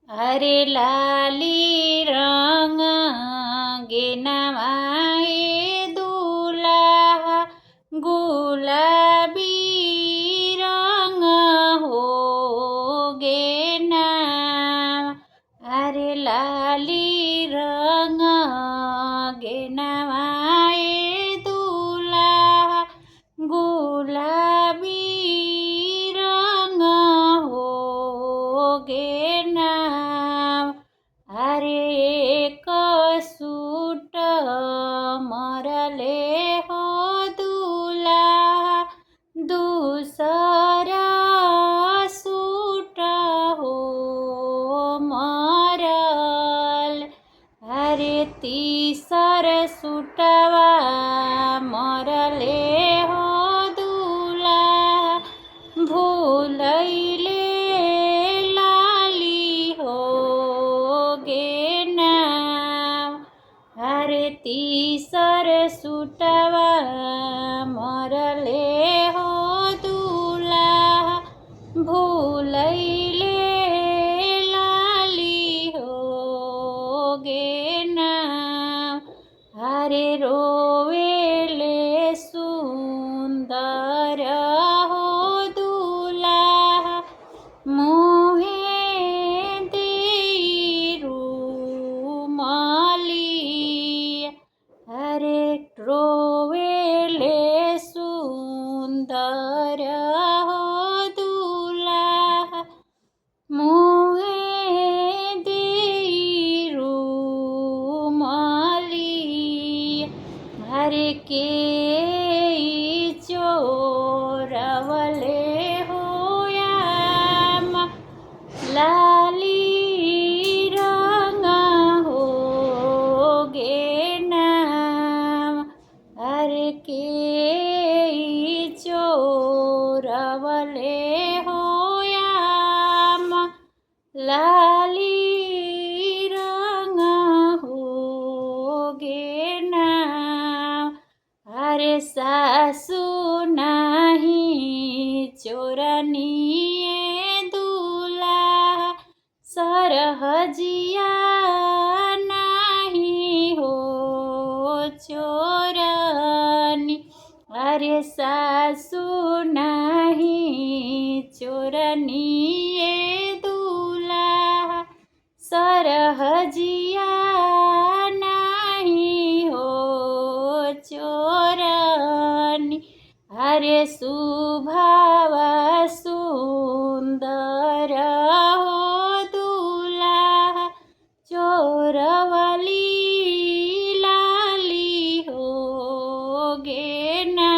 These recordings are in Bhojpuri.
अरे लाली रंग गेनामाए दुलाहा गुलाबी रंग हो गेना। अरे लाली रंग गेनामाए दुलाहा गुलाबी रंग हो गेना। अरे एक सूट मरले हो दुलाहा दूसरा सूट हो मरल। अरे तीसर सूटवा मरले हो दुलाहा भूलैले लाली हो गेना। अरे तीसर सूटवा मरले हो दुलाहा भूलैले लाली हो गेना। अरे रोवेले सुंदर हो दुलाहा मुहे देई रुमाली। अरे रोवेले सुंदर हो दुलाहा मुहे देई रुमाली। अरे के चोरवले होयाम लाली रंग हो गेना। अरे के चोरवले होयाम लाली रंग हो गेना। अरे सासू नाही चोरनिए दुलाहा सरहजिया नाही हो चोरनी। अरे सासू नाही चोरनिए दुलाहा सरहजिया नाही हो चोरनी। अरे सुभावा सुंदर हो दुलाहा चोरवली लाली हो गेना।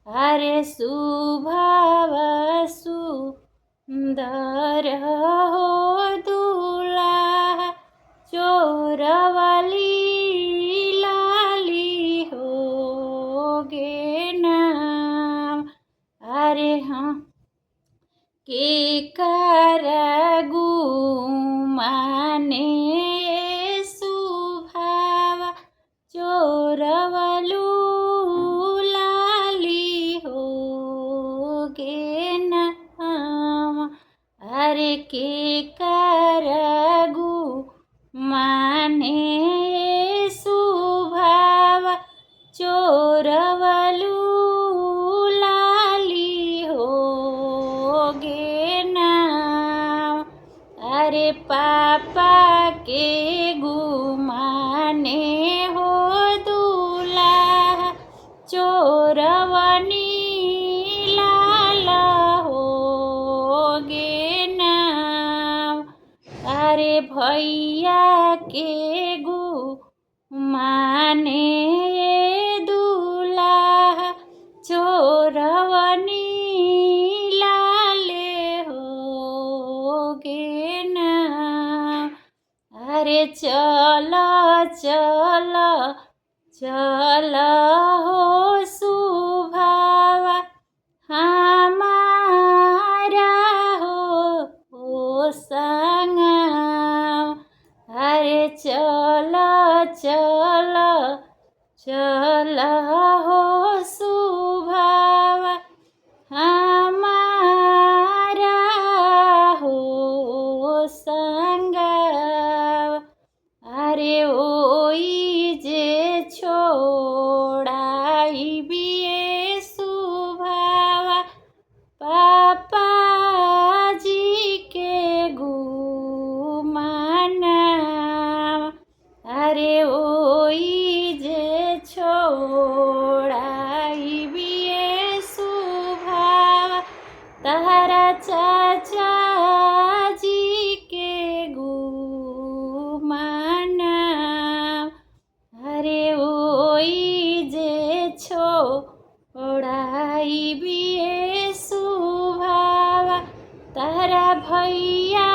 अरे सुभावा सुंदर हो दुलाहा चोरवली लाली हो गेना। अरे हाँ के करगु माने सुभावा चोरवलू लाली हो गेना। अरे के करगु माने सुभावा चोरवलू लाली हो गेना। अरे पापा के गुमाने हो दुलाहा चोरवनी लाला हो गेना। अरे भैया के गुमाने दुलाहा चोरवनी लाले हो गेना। अरे चल चल चल हो सुभावा हमारा हो संगा। अरे चल चल चल हो सुभावा हमारा हो जी के गुमाना अरे ओई जे छोड़ाई बिए सुभावा तारा भैया